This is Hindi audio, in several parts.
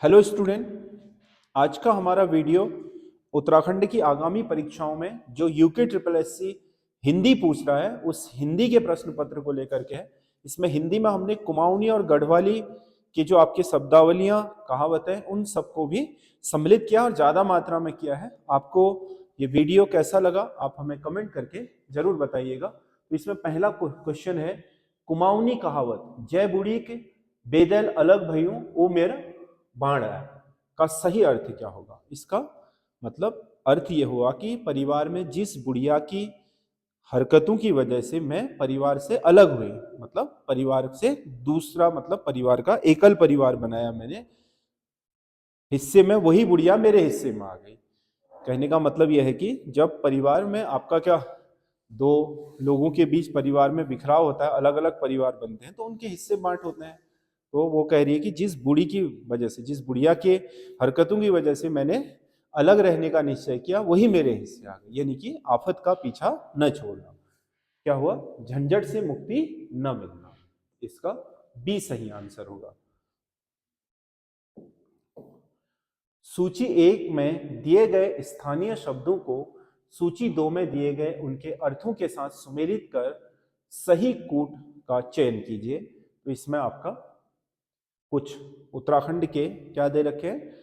Hello student. आज का हमारा वीडियो उत्तराखंड की आगामी परीक्षाओं में जो यूके ट्रिपल एससी हिंदी पूछ रहा है उस हिंदी के प्रश्न पत्र को लेकर के है। इसमें हिंदी में हमने कुमाऊनी और गढ़वाली की जो आपकी शब्दावलियां कहावतें उन सबको भी सम्मिलित किया और ज्यादा मात्रा में किया है। आपको ये वीडियो कैसा लगा आप हमें कमेंट करके जरूर बताइएगा। तो इसमें पहला क्वेश्चन है, कुमाऊनी कहावत जय बुढ़ी के बेदल अलग भइयों ओ मेरा बाण है का सही अर्थ क्या होगा। इसका मतलब अर्थ यह हुआ कि परिवार में जिस बुढ़िया की हरकतों की वजह से मैं परिवार से अलग हुई, मतलब परिवार से दूसरा, मतलब परिवार का एकल परिवार बनाया मैंने, हिस्से में वही बुढ़िया मेरे हिस्से में आ गई। कहने का मतलब यह है कि जब परिवार में आपका क्या दो लोगों के बीच परिवार में बिखराव होता है, अलग अलग परिवार बनते हैं तो उनके हिस्से बांट होते हैं। तो वो कह रही है कि जिस बूढ़ी की वजह से, जिस बुढ़िया के हरकतों की वजह से मैंने अलग रहने का निश्चय किया वही मेरे हिस्से आ गई, यानी कि आफत का पीछा न छोड़ना। क्या हुआ? झंझट से मुक्ति न मिलना। इसका बी सही आंसर होगा। सूची 1 में दिए गए स्थानीय शब्दों को सूची 2 में दिए गए उनके अर्थों के साथ सुमेलित कर सही कूट का चयन कीजिए। तो इसमें आपका कुछ उत्तराखंड के क्या दे रखे हैं,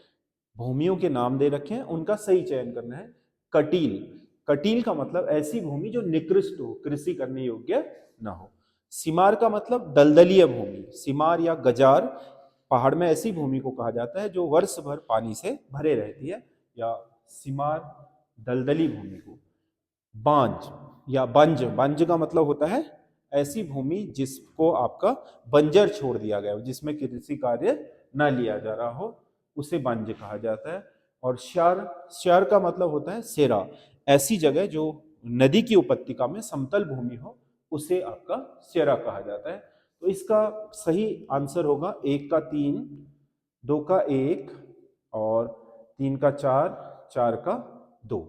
भूमियों के नाम दे रखे हैं, उनका सही चयन करना है। कटील, कटील का मतलब ऐसी भूमि जो निकृष्ट हो, कृषि करने योग्य ना हो। सिमार का मतलब दलदलीय भूमि, सिमार या गजार पहाड़ में ऐसी भूमि को कहा जाता है जो वर्ष भर पानी से भरे रहती है, या सिमार दलदली भूमि को। बांज या बंज, बंज का मतलब होता है ऐसी भूमि जिसको आपका बंजर छोड़ दिया गया हो, जिसमें कृषि कार्य न लिया जा रहा हो, उसे बंज कहा जाता है। और श्यार, श्यार का मतलब होता है सेरा, ऐसी जगह जो नदी की उपत्यका में समतल भूमि हो उसे आपका सेरा कहा जाता है। तो इसका सही आंसर होगा 1 का 3, 2 का 1 और 3 का 4, 4 का 2।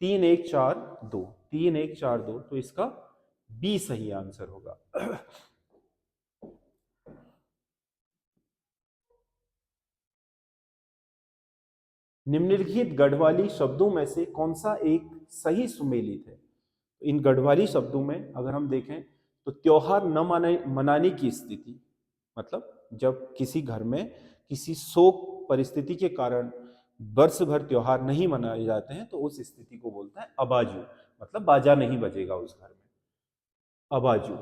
3 1 4 2, 3 1 4 2, तो इसका बी सही आंसर होगा। निम्नलिखित गढ़वाली शब्दों में से कौन सा एक सही सुमेलित है? इन गढ़वाली शब्दों में अगर हम देखें तो त्योहार न मनाने की स्थिति, मतलब जब किसी घर में किसी शोक परिस्थिति के कारण वर्ष भर त्योहार नहीं मनाए जाते हैं तो उस स्थिति को बोलता है अबाजू, मतलब बाजा नहीं बजेगा उस घर में, अबाजू।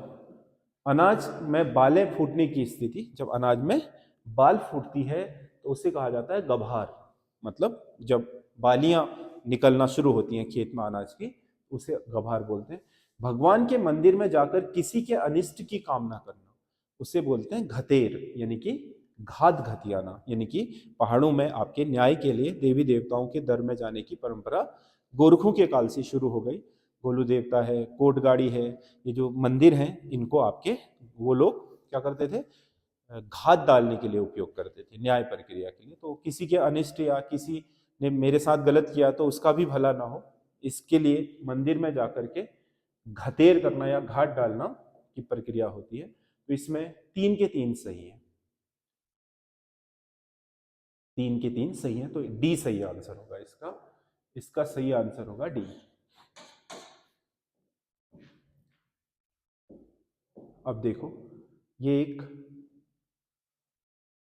अनाज में बालें फूटने की स्थिति, जब अनाज में बाल फूटती है तो उसे कहा जाता है गभार, मतलब जब बालियां निकलना शुरू होती हैं खेत में अनाज की, उसे गभार बोलते हैं। भगवान के मंदिर में जाकर किसी के अनिष्ट की कामना करना, उसे बोलते हैं घतेर, यानी कि घात घतियाना। यानी कि पहाड़ों में आपके न्याय के लिए देवी देवताओं के दर में जाने की परंपरा गोरखों के काल से शुरू हो गई। गोलू देवता है, कोटगाड़ी है, ये जो मंदिर हैं इनको आपके वो लोग क्या करते थे, घात डालने के लिए उपयोग करते थे, न्याय प्रक्रिया के लिए। तो किसी के अनिष्ट या किसी ने मेरे साथ गलत किया तो उसका भी भला ना हो, इसके लिए मंदिर में जाकर के घतेर करना या घात डालना की प्रक्रिया होती है। तो इसमें 3 के 3 सही है, 3 के 3 सही है, तो डी सही आंसर होगा इसका। इसका सही आंसर होगा डी। अब देखो, ये एक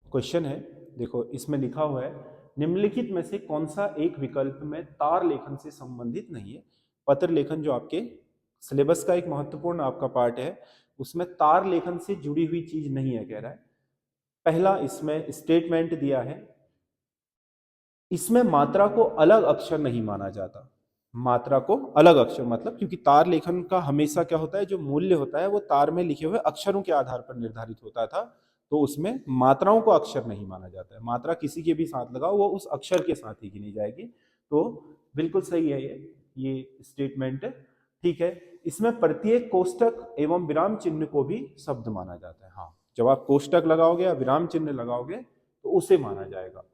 क्वेश्चन है, देखो इसमें लिखा हुआ है निम्नलिखित में से कौन सा एक विकल्प में तार लेखन से संबंधित नहीं है। पत्र लेखन जो आपके सिलेबस का एक महत्वपूर्ण आपका पार्ट है, उसमें तार लेखन से जुड़ी हुई चीज नहीं है, कह रहा है। पहला इसमें स्टेटमेंट दिया है, इसमें मात्रा को अलग अक्षर नहीं माना जाता। मात्रा को अलग अक्षर मतलब, क्योंकि तार लेखन का हमेशा क्या होता है, जो मूल्य होता है वो तार में लिखे हुए अक्षरों के आधार पर निर्धारित होता था, तो उसमें मात्राओं को अक्षर नहीं माना जाता है। मात्रा किसी के भी साथ लगाओ वो उस अक्षर के साथ ही गिनी जाएगी। तो बिल्कुल सही है ये स्टेटमेंट, ठीक है। इसमें प्रत्येक कोष्टक एवं विराम चिन्ह को भी शब्द माना जाता है। हाँ, जब आप कोष्टक लगाओगे या विराम चिन्ह लगाओगे तो उसे माना जाएगा।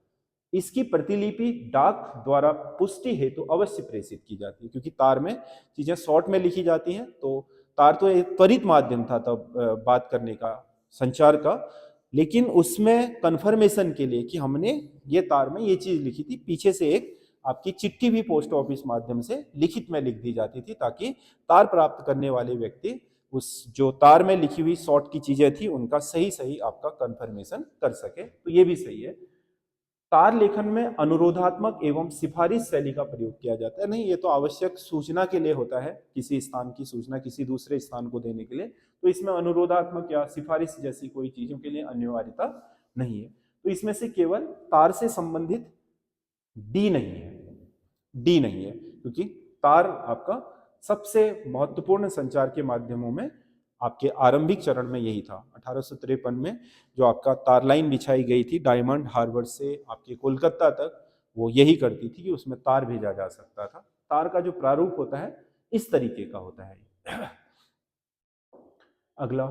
इसकी प्रतिलिपि डाक द्वारा पुष्टि हेतु तो अवश्य प्रेषित की जाती है, क्योंकि तार में चीजें शॉर्ट में लिखी जाती हैं, तो तार तो एक त्वरित माध्यम था तब बात करने का, संचार का, लेकिन उसमें कंफर्मेशन के लिए कि हमने ये तार में ये चीज लिखी थी, पीछे से एक आपकी चिट्ठी भी पोस्ट ऑफिस माध्यम से लिखित में लिख दी जाती थी, ताकि तार प्राप्त करने वाले व्यक्ति उस जो तार में लिखी हुई शॉर्ट की चीजें थी उनका सही सही आपका कंफर्मेशन कर सके। तो ये भी सही है। तार लेखन में अनुरोधात्मक एवं सिफारिश शैली का प्रयोग किया जाता है। नहीं, ये तो आवश्यक सूचना के लिए होता है, किसी स्थान की सूचना किसी दूसरे स्थान को देने के लिए, तो इसमें अनुरोधात्मक या सिफारिश जैसी कोई चीजों के लिए अनिवार्यता नहीं है। तो इसमें से केवल तार से संबंधित डी नहीं है, डी नहीं है, क्योंकि तार आपका सबसे महत्वपूर्ण संचार के माध्यमों में आपके आरंभिक चरण में यही था। 1853 में जो आपका तार लाइन बिछाई गई थी डायमंड हार्बर से आपके कोलकाता तक, वो यही करती थी कि उसमें तार भेजा जा सकता था। तार का जो प्रारूप होता है इस तरीके का होता है। अगला,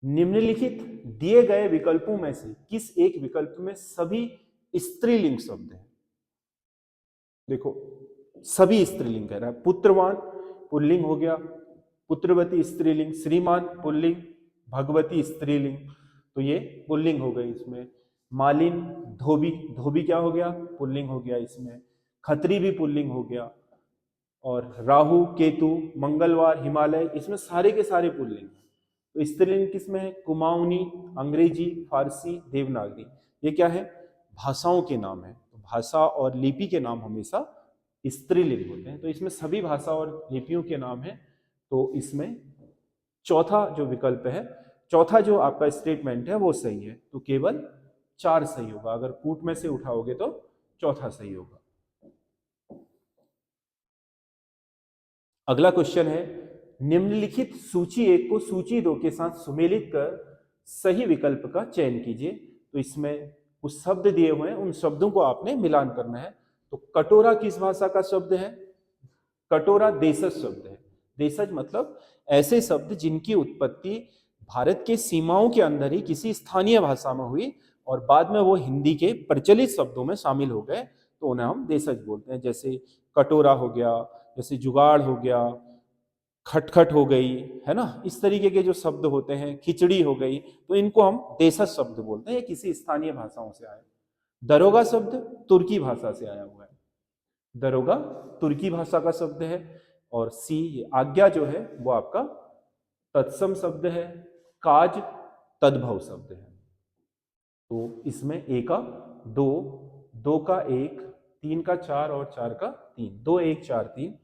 निम्नलिखित दिए गए विकल्पों में से किस एक विकल्प में सभी स्त्रीलिंग शब्द हैं? देखो, सभी स्त्रीलिंग कह रहा है। पुत्रवान पुल्लिंग हो गया, पुत्रवती स्त्रीलिंग, श्रीमान पुल्लिंग, भगवती स्त्रीलिंग, तो ये पुल्लिंग हो गई इसमें। मालिन, धोबी, धोबी क्या हो गया? पुल्लिंग हो गया इसमें। खत्री भी पुल्लिंग हो गया। और राहु, केतु, मंगलवार, हिमालय, इसमें सारे के सारे पुल्लिंग। तो स्त्रीलिंग किसमें है? कुमाऊनी, अंग्रेजी, फारसी, देवनागरी। ये क्या है? भाषाओं के नाम है। तो भाषा और लिपि के नाम हमेशा स्त्रीलिंग होते हैं। तो इसमें सभी भाषा और लिपियों के नाम है। तो इसमें चौथा जो विकल्प है, चौथा जो आपका स्टेटमेंट है वो सही है। तो केवल 4 सही होगा। अगर कूट में से उठाओगे तो चौथा सही होगा। अगला क्वेश्चन है, निम्नलिखित सूची 1 को सूची 2 के साथ सुमेलित कर सही विकल्प का चयन कीजिए। तो इसमें कुछ शब्द दिए हुए हैं, उन शब्दों को आपने मिलान करना है। तो कटोरा किस भाषा का शब्द है? कटोरा देशज शब्द है। देशज मतलब ऐसे शब्द जिनकी उत्पत्ति भारत के सीमाओं के अंदर ही किसी स्थानीय भाषा में हुई और बाद में वो हिंदी के प्रचलित शब्दों में शामिल हो गए, तो उन्हें हम देशज बोलते हैं। जैसे कटोरा हो गया, जैसे जुगाड़ हो गया, खटखट हो गई, है ना, इस तरीके के जो शब्द होते हैं, खिचड़ी हो गई, तो इनको हम देशज शब्द बोलते हैं। ये किसी स्थानीय भाषाओं से आए। दरोगा शब्द तुर्की भाषा से आया हुआ है। दरोगा तुर्की भाषा का शब्द है। और सी, आज्ञा जो है वो आपका तत्सम शब्द है। काज तद्भव शब्द है। तो इसमें ए का 2, 2 का 1, 3 का 4 और 4 का 3, 2 1 4 3,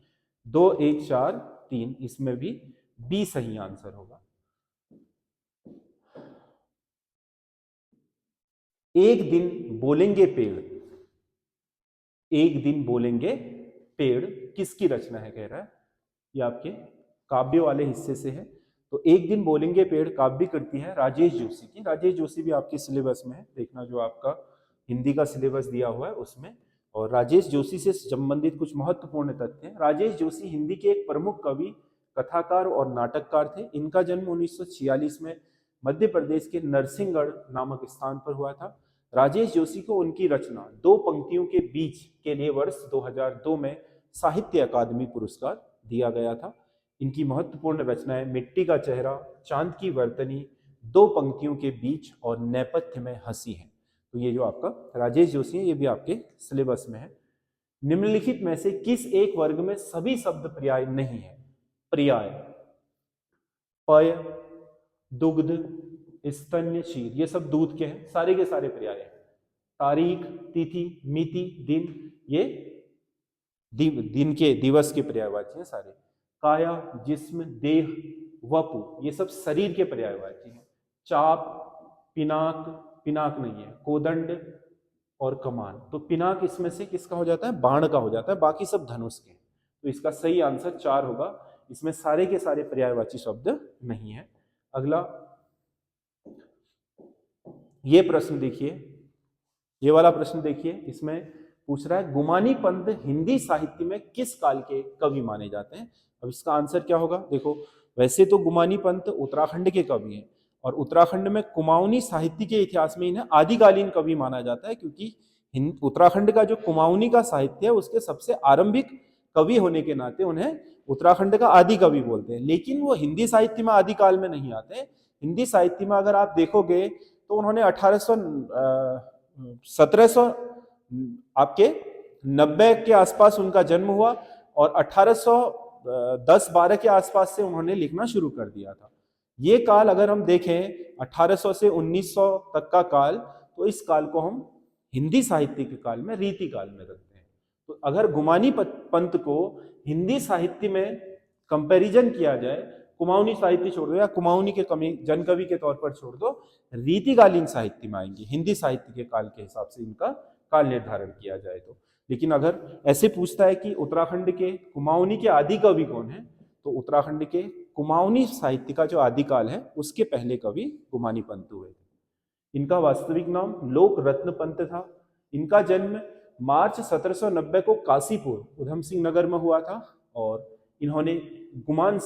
2 1 4 3, इसमें भी बी सही आंसर होगा। एक दिन बोलेंगे पेड़, एक दिन बोलेंगे पेड़ किसकी रचना है कह रहा है? ये आपके काव्य वाले हिस्से से है। तो एक दिन बोलेंगे पेड़ काव्य कृति है राजेश जोशी की। राजेश जोशी भी आपके सिलेबस में है, देखना जो आपका हिंदी का सिलेबस दिया हुआ है उसमें। और राजेश जोशी से संबंधित कुछ महत्वपूर्ण तथ्य हैं। राजेश जोशी हिंदी के एक प्रमुख कवि, कथाकार और नाटककार थे। इनका जन्म 1946 में मध्य प्रदेश के नरसिंहगढ़ नामक स्थान पर हुआ था। राजेश जोशी को उनकी रचना 2 पंक्तियों के बीच के लिए वर्ष 2002 में साहित्य अकादमी पुरस्कार दिया गया था। इनकी महत्वपूर्ण रचनाएं मिट्टी का चेहरा, चांद की वर्तनी, 2 पंक्तियों के बीच और नेपथ्य में हंसी है। तो ये जो आपका राजेश जोशी है ये भी आपके सिलेबस में है। निम्नलिखित में से किस एक वर्ग में सभी शब्द पर्याय नहीं है? पर्याय पय, दुग्ध, स्तन्य, क्षीर, ये सब दूध के हैं, सारे के सारे पर्याय हैं। तारीख, तिथि, मिति, दिन, ये दिन के, दिवस के पर्यायवाची हैं सारे। काया, जिस्म, देह, वपु, ये सब शरीर के पर्यायवाची हैं। चाप, पिनाक, पिनाक नहीं है, कोदंड और कमान। तो पिनाक इसमें से किसका हो जाता है? बाण का हो जाता है, बाकी सब धनुष के। तो इसका सही आंसर 4 होगा। इसमें सारे के सारे पर्यायवाची शब्द नहीं है। अगला ये प्रश्न देखिए, ये वाला प्रश्न देखिए। इसमें पूछ रहा है गुमानी पंत हिंदी साहित्य में किस काल के कवि माने जाते हैं? अब इसका आंसर क्या होगा? देखो, वैसे तो गुमानी पंत उत्तराखंड के कवि हैं और उत्तराखंड में कुमाऊनी साहित्य के इतिहास में इन्हें आदिकालीन कवि माना जाता है, क्योंकि उत्तराखंड का जो कुमाऊनी का साहित्य है उसके सबसे आरंभिक कवि होने के नाते उन्हें उत्तराखंड का आदि कवि बोलते हैं। लेकिन वो हिंदी साहित्य में आदिकाल में नहीं आते, हिंदी साहित्य में अगर आप देखोगे तो उन्होंने 1700 आपके 90 के आसपास उनका जन्म हुआ और 1810-12 के आसपास से उन्होंने लिखना शुरू कर दिया था। ये काल अगर हम देखें 1800 से 1900 तक का काल, तो इस काल को हम हिंदी साहित्य के काल में रीति काल में रखते हैं। तो अगर गुमानी पंत को हिंदी साहित्य में कंपैरिजन किया जाए, कुमाऊनी साहित्य छोड़ दो या कुमाऊनी के जन कवि के तौर पर छोड़ दो, रीतिकालीन साहित्य में आएंगे। हिंदी साहित्य के काल के हिसाब से इनका काल निर्धारण किया जाए तो। लेकिन अगर ऐसे पूछता है कि उत्तराखंड के कुमाऊनी के आदि कवि कौन है, तो उत्तराखंड के कुमाऊनी साहित्य का जो आदिकाल है उसके पहले कवि गुमानी पंत हुए थे। इनका वास्तविक नाम लोक रत्न पंत था। इनका जन्म मार्च 1790 को काशीपुर उधम सिंह नगर में हुआ था और इन्होंने गुमान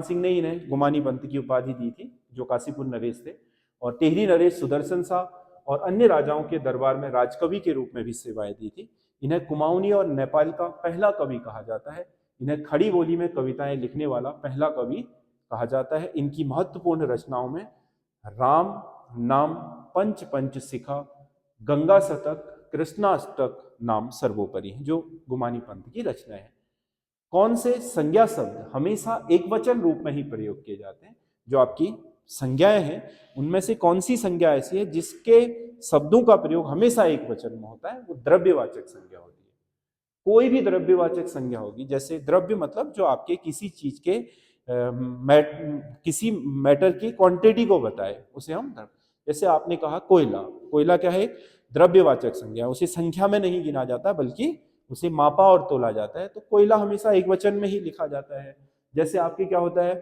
सिंह ने इन्हें गुमानी पंत की उपाधि दी थी, जो काशीपुर नरेश थे। और टेहरी नरेश सुदर्शन शाह और अन्य राजाओं के दरबार में राजकवि के रूप में भी सेवाएं दी थी। इन्हें कुमाऊनी और नेपाल का पहला कवि कहा जाता है। इन्हें खड़ी बोली में कविताएं लिखने वाला पहला कवि कहा जाता है। इनकी महत्वपूर्ण रचनाओं में राम नाम, पंच शिखा, गंगा शतक, कृष्णाष्टक नाम सर्वोपरि है, जो गुमानी पंत की रचना है। कौन से संज्ञा शब्द हमेशा एक वचन रूप में ही प्रयोग किए जाते हैं? जो आपकी संज्ञाएं हैं उनमें से कौन सी संज्ञा ऐसी है जिसके शब्दों का प्रयोग हमेशा एक वचन में होता है? वो द्रव्यवाचक संज्ञा होती है। कोई भी द्रव्यवाचक संज्ञा होगी, जैसे द्रव्य मतलब जो आपके किसी चीज के किसी मैटर की क्वांटिटी को बताए, उसे हम द्रव्य। जैसे आपने कहा कोयला, कोयला क्या है? द्रव्यवाचक संज्ञा, उसे संख्या में नहीं गिना जाता बल्कि उसे मापा और तोला जाता है। तो कोयला हमेशा एक वचन में ही लिखा जाता है। जैसे आपके क्या होता है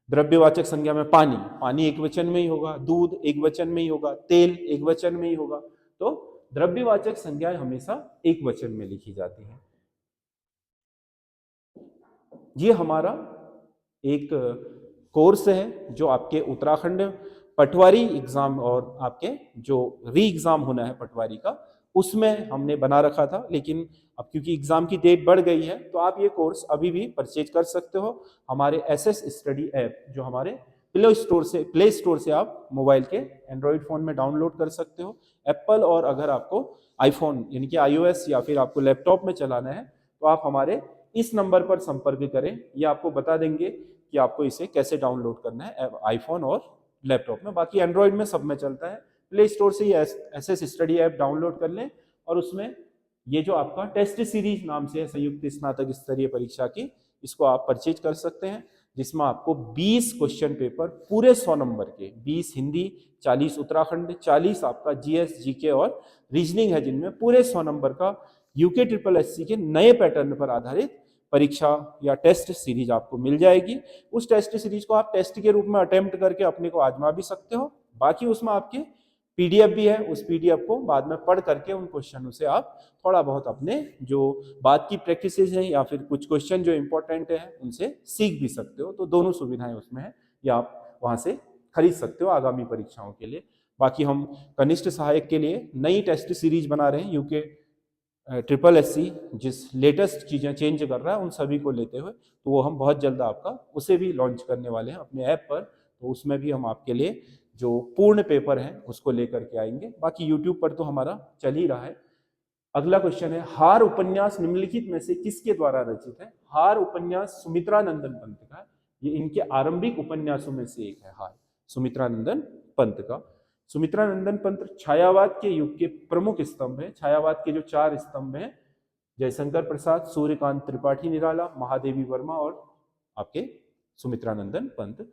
द्रव्यवाचक संज्ञा में पानी, पानी एक वचन में ही होगा, दूध एक वचन में ही होगा, तेल एक वचन में ही होगा। तो द्रव्यवाचक संज्ञाएं हमेशा एक वचन में लिखी जाती हैं। ये हमारा एक कोर्स है जो आपके उत्तराखंड पटवारी एग्जाम और आपके जो री एग्जाम होना है पटवारी का, उसमें हमने बना रखा था। लेकिन अब क्योंकि एग्जाम की डेट बढ़ गई है तो आप ये कोर्स अभी भी परचेज कर सकते हो हमारे एसएस स्टडी ऐप, जो हमारे प्ले स्टोर से आप मोबाइल के एंड्रॉइड फोन में डाउनलोड कर सकते हो। एप्पल और अगर आपको आईफोन यानी कि iOS या फिर आपको लैपटॉप में चलाना है तो आप हमारे इस नंबर पर संपर्क करें, ये आपको बता देंगे कि आपको इसे कैसे डाउनलोड करना है आईफोन और लैपटॉप में। बाकी एंड्रॉइड में सब में चलता है। प्ले स्टोर से ये एसएस स्टडी ऐप डाउनलोड कर लें और उसमें ये जो आपका टेस्ट सीरीज नाम से है संयुक्त स्नातक स्तरीय परीक्षा की, इसको आप परचेज कर सकते हैं, जिसमें आपको 20 क्वेश्चन पेपर पूरे 100 नंबर के, 20 हिंदी, 40 उत्तराखंड, 40 आपका जीएस जीके और रीजनिंग है, जिनमें पूरे 100 नंबर का यूके ट्रिपल एससी के नए पैटर्न पर आधारित परीक्षा या टेस्ट सीरीज आपको मिल जाएगी। उस टेस्ट सीरीज को आप टेस्ट के रूप में अटेम्प्ट करके अपने को आजमा भी सकते हो। बाकी उसमें आपके पीडीएफ भी है, उस पीडीएफ को बाद में पढ़ करके उन क्वेश्चनों से आप थोड़ा बहुत अपने जो बात की प्रैक्टिस हैं या फिर कुछ क्वेश्चन जो इंपॉर्टेंट है उनसे सीख भी सकते हो। तो दोनों सुविधाएं उसमें है, या आप वहां से खरीद सकते हो आगामी परीक्षाओं के लिए। बाकी हम कनिष्ठ सहायक के लिए नई टेस्ट सीरीज बना रहे हैं, यूके ट्रिपल एससी जिस लेटेस्ट चीज़ें चेंज कर रहा है उन सभी को लेते हुए, तो वो हम बहुत जल्द आपका उसे भी लॉन्च करने वाले हैं अपने ऐप पर। तो उसमें भी हम आपके लिए जो पूर्ण पेपर है उसको लेकर के आएंगे। बाकी यूट्यूब पर तो हमारा चल ही रहा है। अगला क्वेश्चन है, हार उपन्यास निम्नलिखित में से किसके द्वारा रचित है? हार उपन्यास सुमित्रानंदन पंत का, ये इनके आरंभिक उपन्यासों में से एक है हार, सुमित्रानंदन पंत का। सुमित्रानंदन पंत छायावाद के युग के प्रमुख स्तंभ है। छायावाद के जो 4 स्तंभ हैं, जयशंकर प्रसाद, सूर्यकांत त्रिपाठी निराला, महादेवी वर्मा और आपके सुमित्रानंदन पंत।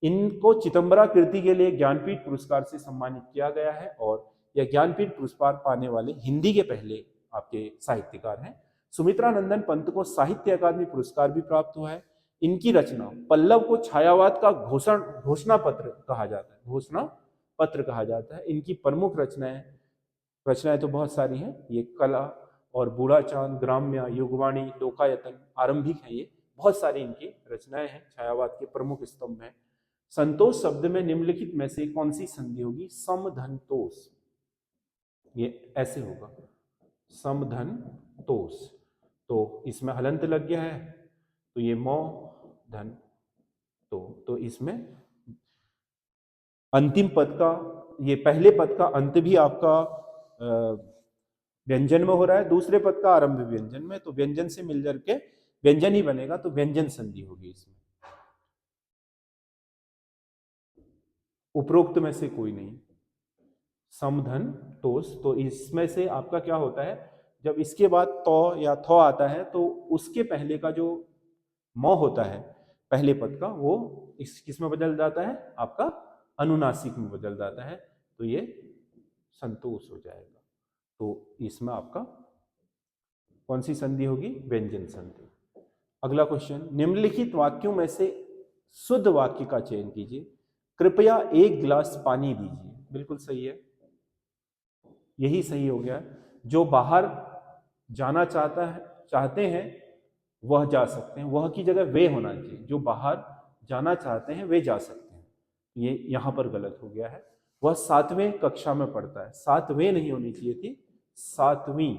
इनको चिदंबरा कृति के लिए ज्ञानपीठ पुरस्कार से सम्मानित किया गया है और यह ज्ञानपीठ पुरस्कार पाने वाले हिंदी के पहले आपके साहित्यकार हैं। सुमित्रानंदन पंत को साहित्य अकादमी पुरस्कार भी प्राप्त हुआ है। इनकी रचना पल्लव को छायावाद का घोषणा पत्र कहा जाता है, घोषणा पत्र कहा जाता है। इनकी प्रमुख रचनाएं तो बहुत सारी हैं, ये कला और बूढ़ा चांद, ग्राम्य, युगवाणी, लोकायतन, आरंभिक है, ये बहुत सारी इनकी रचनाएं हैं, छायावाद के प्रमुख स्तंभ हैं। संतोष शब्द में निम्नलिखित में से कौन सी संधि होगी? समधनतोष, ये ऐसे होगा समधनतोष। तो इसमें हलंत लग गया है तो ये मौ धन तो इसमें अंतिम पद का, ये पहले पद का अंत भी आपका व्यंजन में हो रहा है, दूसरे पद का आरंभ व्यंजन में, तो व्यंजन से मिल करके व्यंजन ही बनेगा, तो व्यंजन संधि होगी इसमें। उपरोक्त में से कोई नहीं। समधन तोस, तो इसमें से आपका क्या होता है, जब इसके बाद तो या थो आता है तो उसके पहले का जो म होता है पहले पद का, वो इस किस में बदल जाता है, आपका अनुनासिक में बदल जाता है, तो ये संतोष हो जाएगा। तो इसमें आपका कौन सी संधि होगी, व्यंजन संधि। अगला क्वेश्चन, निम्नलिखित वाक्यों में से शुद्ध वाक्य का चयन कीजिए। कृपया 1 गिलास पानी दीजिए। बिल्कुल सही है, यही सही हो गया। जो बाहर जाना चाहते हैं वह जा सकते हैं, वह की जगह वे होना चाहिए। जो बाहर जाना चाहते हैं वे जा सकते हैं, ये यहां पर गलत हो गया है। वह 7वें कक्षा में पढ़ता है, 7वें नहीं होनी चाहिए थी, 7वीं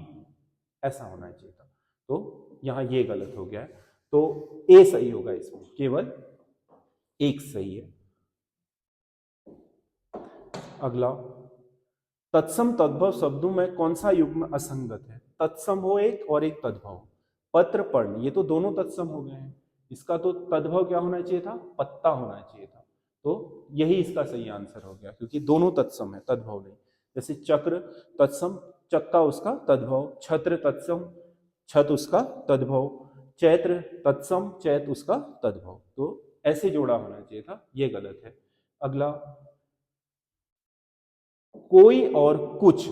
ऐसा होना चाहिए था, तो यहां ये गलत हो गया है। तो ए सही होगा, इसमें केवल 1 सही है। अगला, तत्सम तद्भव शब्दों में कौन सा युग्म असंगत है। तत्सम हो एक और एक तद्भव। पत्र पर्ण, ये तो दोनों तत्सम हो गए हैं, इसका तो तद्भव क्या होना चाहिए था, पत्ता होना चाहिए था, तो यही इसका सही आंसर हो गया, क्योंकि दोनों तत्सम है, तद्भव नहीं। जैसे चक्र तत्सम, चक्का उसका तद्भव, छत्र तत्सम, छत उसका तद्भव, चैत्र तत्सम, चैत उसका तद्भव, तो ऐसे जोड़ा होना चाहिए था, ये गलत है। अगला, कोई और कुछ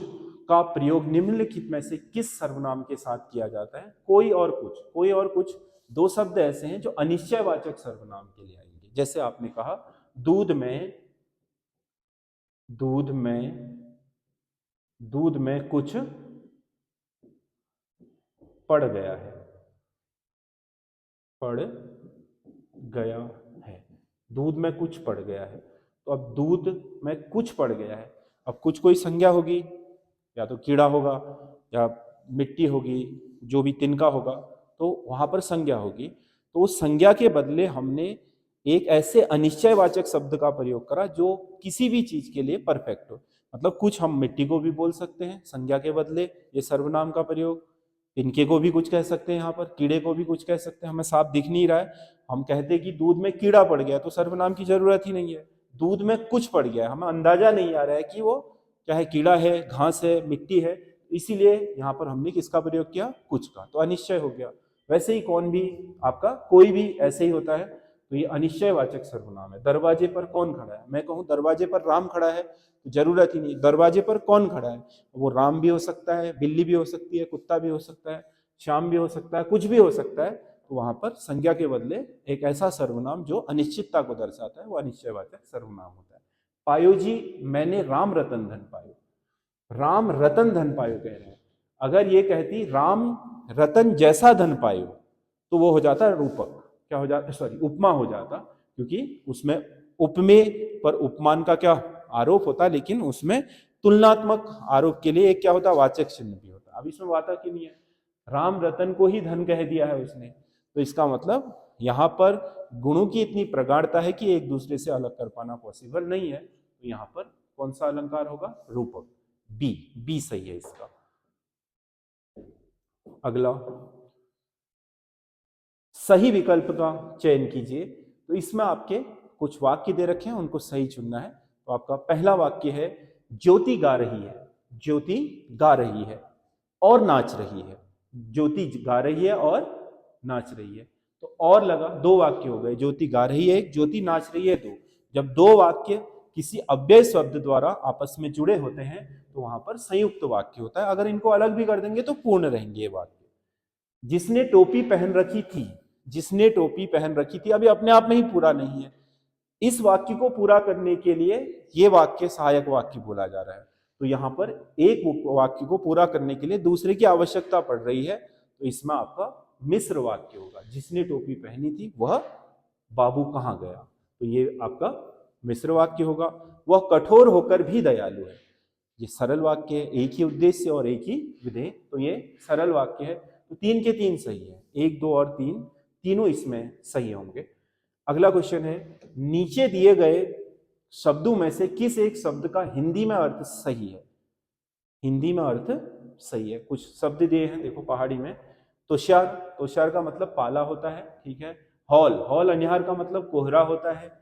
का प्रयोग निम्नलिखित में से किस सर्वनाम के साथ किया जाता है। कोई और कुछ, कोई और कुछ दो शब्द ऐसे हैं जो अनिश्चयवाचक सर्वनाम के लिए आएंगे। जैसे आपने कहा दूध में, दूध में, दूध में कुछ पड़ गया है, पड़ गया है, दूध में कुछ पड़ गया है। तो अब दूध में कुछ पड़ गया है, अब कुछ कोई संज्ञा होगी, या तो कीड़ा होगा या मिट्टी होगी, जो भी तिनका होगा, तो वहां पर संज्ञा होगी। तो उस संज्ञा के बदले हमने एक ऐसे अनिश्चयवाचक शब्द का प्रयोग करा जो किसी भी चीज के लिए परफेक्ट हो। मतलब कुछ हम मिट्टी को भी बोल सकते हैं संज्ञा के बदले, ये सर्वनाम का प्रयोग। तिनके को भी कुछ कह सकते हैं, यहाँ पर कीड़े को भी कुछ कह सकते हैं। हमें साफ दिख नहीं रहा है, हम कहते हैं कि दूध में कीड़ा पड़ गया, तो सर्वनाम की जरूरत ही नहीं है। दूध में कुछ पड़ गया है, हमें अंदाजा नहीं आ रहा है कि वो क्या है, कीड़ा है, घास है, मिट्टी है, इसीलिए यहाँ पर हमने किसका प्रयोग किया, कुछ का, तो अनिश्चय हो गया। वैसे ही कौन भी आपका कोई भी ऐसे ही होता है, तो ये अनिश्चयवाचक सर्वनाम है। दरवाजे पर कौन खड़ा है, मैं कहूँ दरवाजे पर राम खड़ा है, तो जरूरत ही नहीं। दरवाजे पर कौन खड़ा है, वो राम भी हो सकता है, बिल्ली भी हो सकती है, कुत्ता भी हो सकता है, श्याम भी हो सकता है, कुछ भी हो सकता है। तो वहां पर संज्ञा के बदले एक ऐसा सर्वनाम जो अनिश्चितता को दर्शाता है, वो अनिश्चयवाचक सर्वनाम होता है। पायो जी मैंने राम रतन धन पायो, राम रतन धन पायो कह रहे हैं। अगर ये कहती राम रतन जैसा धन पायो, तो वो हो जाता रूपक, क्या हो जाता, सॉरी उपमा हो जाता, क्योंकि उसमें उपमेय पर उपमान का क्या आरोप होता, लेकिन उसमें तुलनात्मक आरोप के लिए एक क्या होता, वाचक चिन्ह भी होता। अब इसमें वाचक ही नहीं है, राम रतन को ही धन कह दिया है उसने, तो इसका मतलब यहां पर गुणों की इतनी प्रगाढ़ता है कि एक दूसरे से अलग कर पाना पॉसिबल नहीं है। तो यहां पर कौन सा अलंकार होगा, रूपक, बी, बी सही है इसका। अगला, सही विकल्प का चयन कीजिए। तो इसमें आपके कुछ वाक्य दे रखे हैं, उनको सही चुनना है। तो आपका पहला वाक्य है, ज्योति गा रही है, ज्योति गा रही है और नाच रही है, ज्योति गा रही है और नाच रही है। तो और लगा, दो वाक्य हो गए, ज्योति गा रही है एक, ज्योति नाच रही है दो। जब दो वाक्य किसी अव्यय शब्द द्वारा आपस में जुड़े होते हैं तो वहां पर संयुक्त वाक्य होता है। अगर इनको अलग भी कर देंगे तो पूर्ण रहेंगे ये वाक्य। जिसने टोपी पहन रखी थी, जिसने टोपी पहन रखी थी, अभी अपने आप में ही पूरा नहीं है, इस वाक्य को पूरा करने के लिए ये वाक्य सहायक वाक्य बोला जा रहा है। तो यहां पर एक वाक्य को पूरा करने के लिए दूसरे की आवश्यकता पड़ रही है, तो इसमें आपका मिश्र वाक्य होगा। जिसने टोपी पहनी थी वह बाबू कहां गया, तो ये आपका मिश्र वाक्य होगा। वह कठोर होकर भी दयालु है, ये सरल वाक्य है, एक ही उद्देश्य और एक ही विधेय, तो ये सरल वाक्य है। तो 3 के 3 सही है, 1, 2 और 3 तीनों इसमें सही होंगे। अगला क्वेश्चन है, नीचे दिए गए शब्दों में से किस एक शब्द का हिंदी में अर्थ सही है? हिंदी में अर्थ सही है। कुछ शब्द दिए हैं, देखो पहाड़ी में तुषार, तुषार का मतलब पाला होता है, ठीक है। हॉल, हॉल अनिहार का मतलब कोहरा होता है।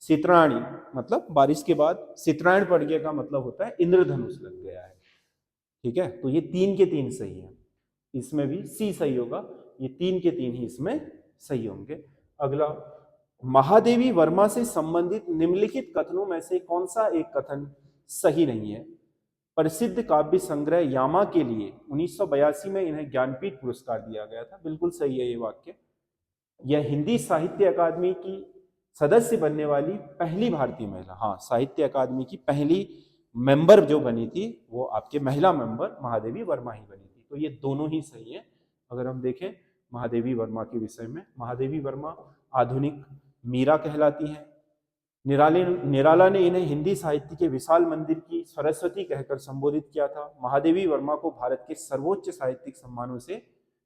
सितराणी मतलब बारिश के बाद सितरायण पड़ गया का मतलब होता है इंद्रधनुष लग गया है, ठीक है। तो ये 3 के 3 सही है, इसमें भी सी सही होगा, ये 3 के 3 ही इसमें सही होंगे। अगला, महादेवी वर्मा से संबंधित निम्नलिखित कथनों में से कौन सा एक कथन सही नहीं है? प्रसिद्ध काव्य संग्रह यामा के लिए 1982 में इन्हें ज्ञानपीठ पुरस्कार दिया गया था, बिल्कुल सही है ये वाक्य। यह हिंदी साहित्य अकादमी की सदस्य बनने वाली पहली भारतीय महिला, हाँ, साहित्य अकादमी की पहली मेंबर जो बनी थी वो आपके महिला मेंबर महादेवी वर्मा ही बनी थी। तो ये दोनों ही सही है। अगर हम देखें महादेवी वर्मा के विषय में, महादेवी वर्मा आधुनिक मीरा कहलाती हैं। निराला ने इन्हें हिंदी साहित्य के विशाल मंदिर की सरस्वती कहकर संबोधित किया था। महादेवी वर्मा को भारत के सर्वोच्च साहित्यिक सम्मानों से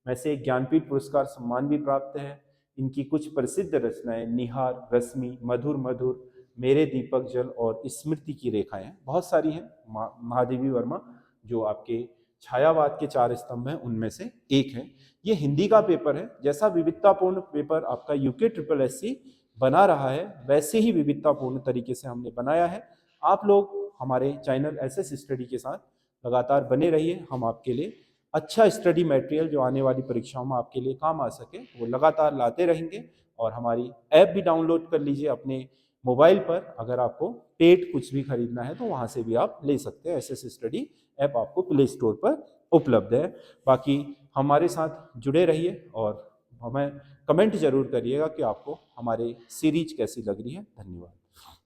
में से ज्ञानपीठ पुरस्कार सम्मान भी प्राप्त है। इनकी कुछ प्रसिद्ध रचनाएं निहार, रश्मि, मधुर मधुर, मेरे दीपक जल और स्मृति की रेखाएं बहुत सारी हैं। महादेवी वर्मा जो आपके छायावाद के 4 स्तंभ हैं उनमें से एक है। ये हिंदी का पेपर है। जैसा विविधतापूर्ण पेपर आपका यूके ट्रिपल एससी बना रहा है वैसे ही विविधतापूर्ण तरीके से हमने बनाया है। आप लोग हमारे चैनल एसएस स्टडी के साथ लगातार बने रहिए। हम आपके लिए अच्छा स्टडी मटेरियल जो आने वाली परीक्षाओं में आपके लिए काम आ सके वो लगातार लाते रहेंगे। और हमारी ऐप भी डाउनलोड कर लीजिए अपने मोबाइल पर। अगर आपको पेड कुछ भी खरीदना है तो वहाँ से भी आप ले सकते हैं। एसएस स्टडी ऐप आपको प्ले स्टोर पर उपलब्ध है। बाकी हमारे साथ जुड़े रहिए और हमें कमेंट जरूर करिएगा कि आपको हमारे सीरीज कैसी लग रही है। धन्यवाद।